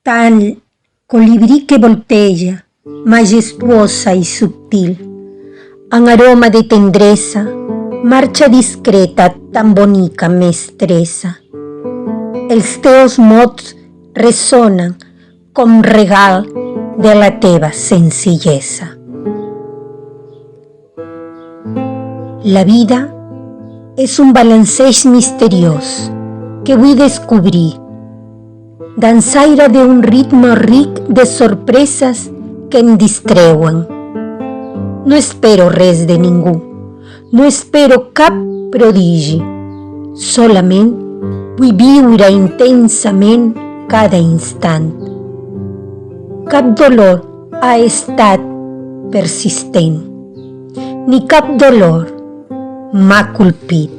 Tal colibrí que volteja, majestuosa y subtil, en aroma de tendresa, marcha discreta tan bonica mestressa. Els teus mots ressonen com regal de la teva senzillesa. La vida és un balanceig misteriós que vull descobrir, dansaire d'un ritme ric de sorpreses que em distreuen. No espero res de ningú, no espero cap prodigi, solament vull viure intensament cada instant. Cap dolor ha estat persistent, ni cap dolor m'ha colpit.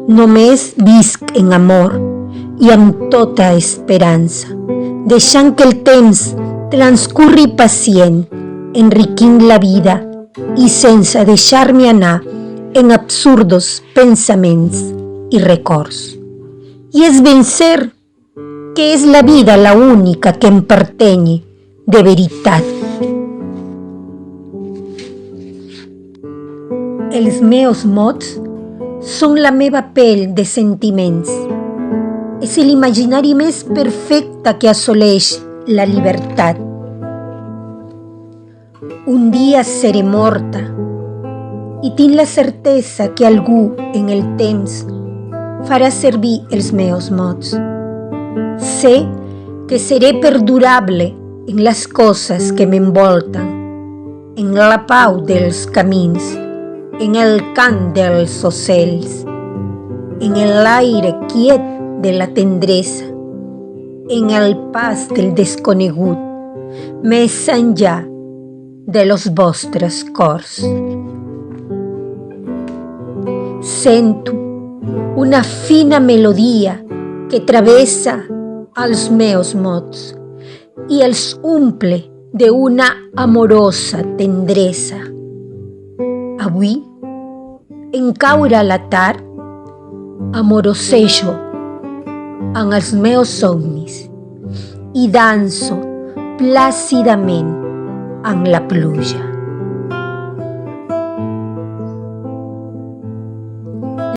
Només visc en amor i amb tota esperança, deixant que el temps transcurri pacient, enriquint la vida i sense deixar-me anar en absurdos pensaments i records. I és ben cert que és la vida la única que em pertany de veritat. Els meus mots són la meva pell de sentiments. És l'imaginari més perfecte que assoleix la llibertat. Un dia seré morta i tinc la certesa que algú en el temps farà servir els meus mots. Sé que seré perdurable en les coses que m'envolten, en la pau dels camins, en el cant dels ocells, en l'aire quiet de la tendresa, en el pas del desconegut, més enllà de los vostres cors. Sento una fina melodia que travessa els meus mots i els omple d'una amorosa tendresa. Avui, en caure la tard, amorosejo en els meus somnis i danso plàcidament en la pluja.